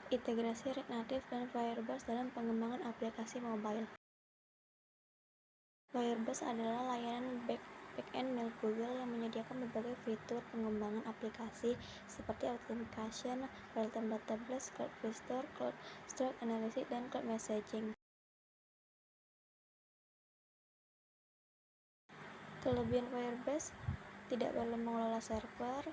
Integrasi React Native dan Firebase dalam pengembangan aplikasi mobile. Firebase adalah layanan back-end milik Google yang menyediakan berbagai fitur pengembangan aplikasi seperti authentication, real-time database, cloud restore, cloud storage analysis, dan cloud messaging. Kelebihan Firebase: tidak perlu mengelola server,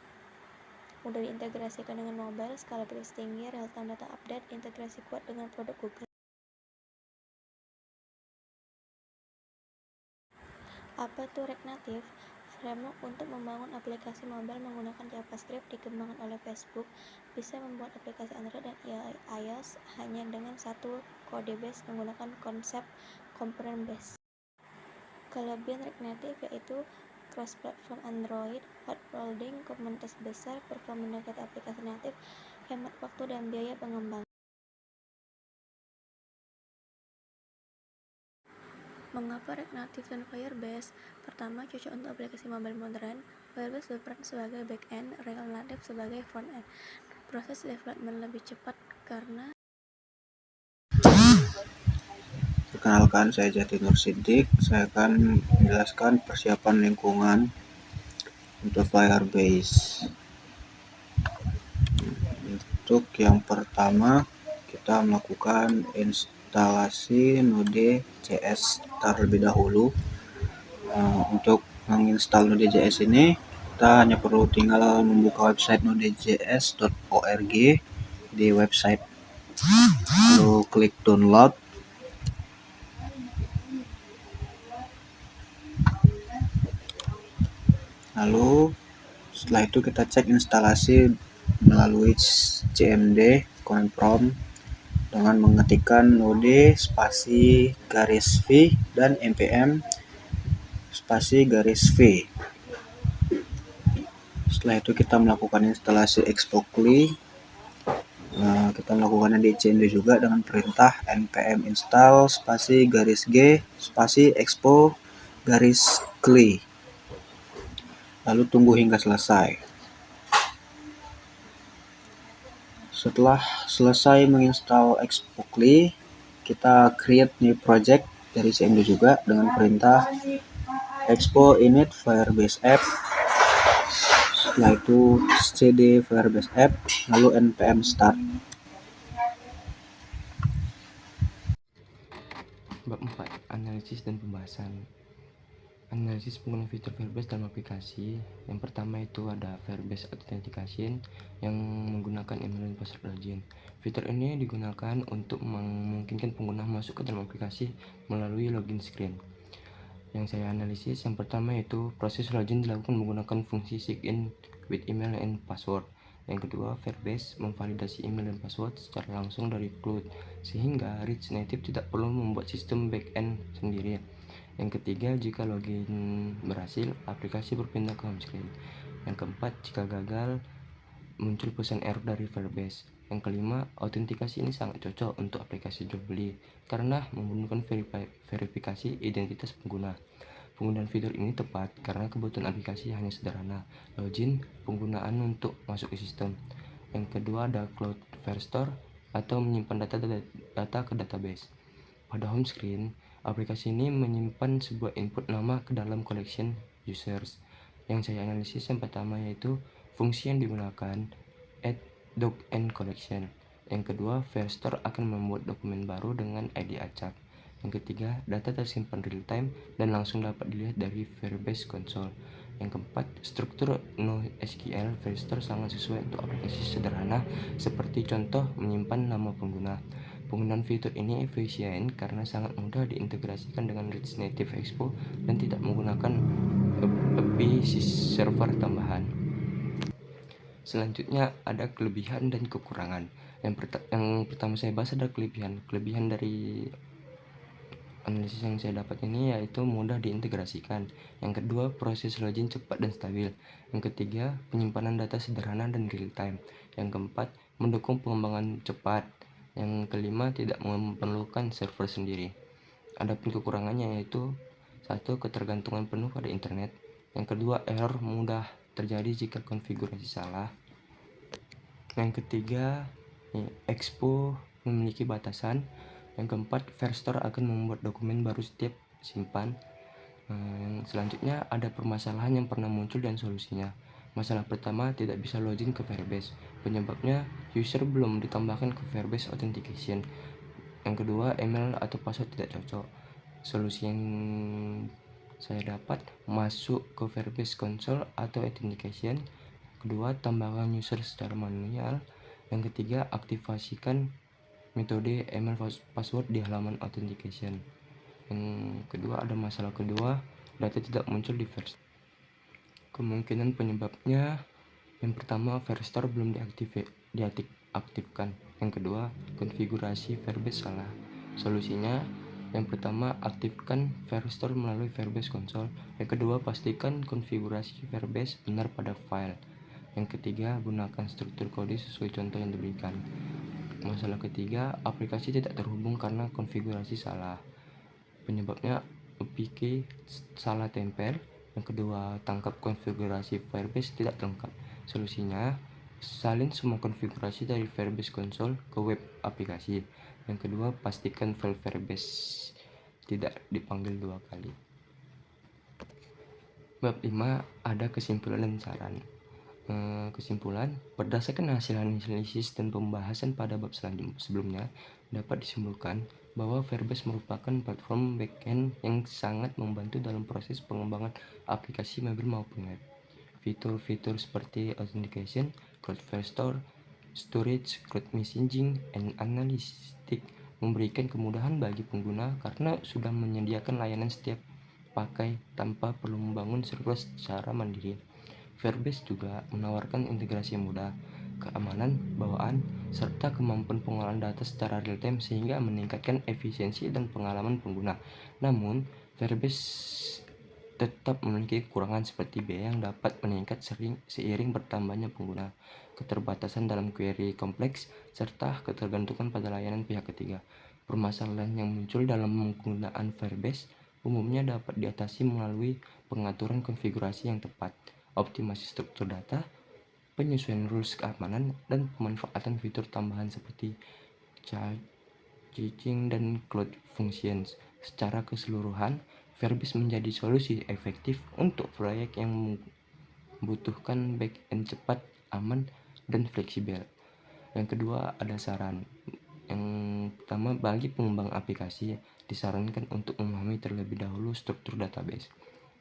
mudah diintegrasikan dengan mobile, scalability tinggi, real-time data update, integrasi kuat dengan produk Google. Apa itu React Native? Framework untuk membangun aplikasi mobile menggunakan JavaScript dikembangkan oleh Facebook, bisa membuat aplikasi Android dan iOS hanya dengan satu codebase menggunakan konsep component base. Kelebihan React Native yaitu cross-platform Android, hot loading, komunitas besar, performa mendekati aplikasi natif, hemat waktu dan biaya pengembangan. Mengapa React Native dan Firebase? Pertama, cocok untuk aplikasi mobile modern. Firebase berperan sebagai back-end, React Native sebagai front-end. Proses development lebih cepat karena Perkenalkan, saya Jati Nur Siddiq. Saya akan menjelaskan persiapan lingkungan untuk Firebase. Untuk yang pertama, kita melakukan instalasi Node.js terlebih dahulu. Untuk menginstal Node.js ini, kita hanya perlu tinggal membuka website nodejs.org di website, lalu klik download. Lalu setelah itu kita cek instalasi melalui cmd command prompt dengan mengetikkan node spasi garis v dan npm spasi garis v. Setelah itu kita melakukan instalasi expo.cli. Kita melakukannya di cmd juga dengan perintah npm install spasi garis g spasi expo garis cli. Lalu tunggu hingga selesai. Setelah selesai menginstal expo.cli, kita create new project dari cmd juga dengan perintah expo init firebase app. Setelah itu cd firebase app, lalu npm start. Bab 4. Analisis dan pembahasan. Analisis penggunaan fitur Firebase dalam aplikasi. Yang pertama itu ada Firebase Authentication yang menggunakan email dan password login. Fitur ini digunakan untuk memungkinkan pengguna masuk ke dalam aplikasi melalui login screen. Yang saya analisis, yang pertama itu proses login dilakukan menggunakan fungsi sign with email and password. Yang kedua, Firebase memvalidasi email dan password secara langsung dari cloud, sehingga React Native tidak perlu membuat sistem backend sendiri. Yang ketiga, jika login berhasil, aplikasi berpindah ke home screen. Yang keempat, jika gagal, muncul pesan error dari Firebase. Yang kelima, autentikasi ini sangat cocok untuk aplikasi jual beli karena menggunakan verifikasi identitas pengguna. Penggunaan fitur ini tepat karena kebutuhan aplikasi hanya sederhana, login, penggunaan untuk masuk ke sistem. Yang kedua ada Cloud Restore atau menyimpan data ke database. Pada home screen, aplikasi ini menyimpan sebuah input nama ke dalam collection users. Yang saya analisis yang pertama yaitu fungsi yang digunakan add doc and collection. Yang kedua, Firestore akan membuat dokumen baru dengan ID acak. Yang ketiga, data tersimpan real time dan langsung dapat dilihat dari Firebase Console. Yang keempat, struktur NoSQL Firestore sangat sesuai untuk aplikasi sederhana seperti contoh menyimpan nama pengguna. Penggunaan fitur ini efisien karena sangat mudah diintegrasikan dengan React Native Expo dan tidak menggunakan API server tambahan. Selanjutnya ada kelebihan dan kekurangan. Yang pertama saya bahas ada kelebihan. Kelebihan dari analisis yang saya dapat ini yaitu mudah diintegrasikan. Yang kedua, proses login cepat dan stabil. Yang ketiga, penyimpanan data sederhana dan real time. Yang keempat, mendukung pengembangan cepat. Yang kelima, tidak memerlukan server sendiri. Adapun kekurangannya yaitu satu, ketergantungan penuh pada internet. Yang kedua, error mudah terjadi jika konfigurasi salah. Yang ketiga, Expo memiliki batasan. Yang keempat, Firestore akan membuat dokumen baru setiap simpan. Yang selanjutnya ada permasalahan yang pernah muncul dan solusinya. Masalah pertama, tidak bisa login ke Firebase. Penyebabnya, user belum ditambahkan ke Firebase Authentication. Yang kedua, email atau password tidak cocok. Solusi yang saya dapat, masuk ke Firebase Console atau Authentication. Kedua, tambahkan user secara manual. Yang ketiga, aktifasikan metode email password di halaman Authentication. Yang kedua, ada masalah kedua, data tidak muncul di Firestore. Kemungkinan penyebabnya, yang pertama, Firestore belum diaktifkan. Yang kedua, konfigurasi Firebase salah. Solusinya, yang pertama, aktifkan Firestore melalui Firebase Console. Yang kedua, pastikan konfigurasi Firebase benar pada file. Yang ketiga, gunakan struktur kode sesuai contoh yang diberikan. Masalah ketiga, aplikasi tidak terhubung karena konfigurasi salah. Penyebabnya, APK salah tempel. Yang kedua, tangkap konfigurasi Firebase tidak lengkap. Solusinya, salin semua konfigurasi dari Firebase Console ke web aplikasi. Yang kedua, pastikan file Firebase tidak dipanggil 2 kali. Bab 5, ada kesimpulan dan saran. Kesimpulan, berdasarkan hasil analisis dan pembahasan pada bab sebelumnya, dapat disimpulkan bahwa Firebase merupakan platform backend yang sangat membantu dalam proses pengembangan aplikasi mobil maupun web. Fitur-fitur seperti authentication, cloud Firestore, storage, cloud messaging, and analytics memberikan kemudahan bagi pengguna karena sudah menyediakan layanan setiap pakai tanpa perlu membangun server secara mandiri. Firebase juga menawarkan integrasi yang mudah, keamanan bawaan, serta kemampuan pengolahan data secara real-time sehingga meningkatkan efisiensi dan pengalaman pengguna. Namun, Firebase tetap memiliki kekurangan seperti biaya yang dapat meningkat seiring bertambahnya pengguna, keterbatasan dalam query kompleks, serta ketergantungan pada layanan pihak ketiga. Permasalahan yang muncul dalam penggunaan Firebase umumnya dapat diatasi melalui pengaturan konfigurasi yang tepat, optimasi struktur data, penyesuaian rules keamanan, dan pemanfaatan fitur tambahan seperti caching dan cloud functions. Secara keseluruhan, Firebase menjadi solusi efektif untuk proyek yang membutuhkan back-end cepat, aman, dan fleksibel. Yang kedua, ada saran. Yang pertama, bagi pengembang aplikasi, disarankan untuk memahami terlebih dahulu struktur database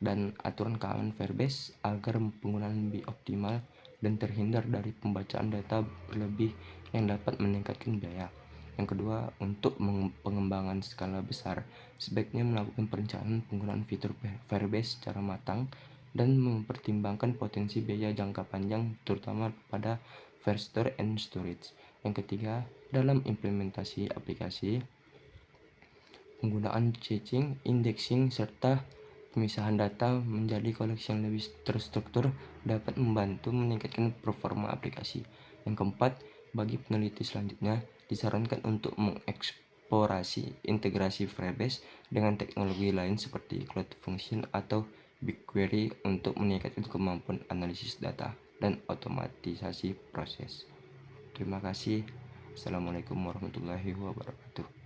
dan aturan keamanan Firebase agar penggunaan lebih optimal dan terhindar dari pembacaan data berlebih yang dapat meningkatkan biaya. Yang kedua, untuk pengembangan skala besar, sebaiknya melakukan perencanaan penggunaan fitur Firebase secara matang dan mempertimbangkan potensi biaya jangka panjang, terutama pada Firestore and Storage. Yang ketiga, dalam implementasi aplikasi, penggunaan caching, indexing, serta pemisahan data menjadi koleksi yang lebih terstruktur dapat membantu meningkatkan performa aplikasi. Yang keempat, bagi peneliti selanjutnya, disarankan untuk mengeksplorasi integrasi Firebase dengan teknologi lain seperti Cloud Function atau BigQuery untuk meningkatkan kemampuan analisis data dan otomatisasi proses. Terima kasih. Assalamualaikum warahmatullahi wabarakatuh.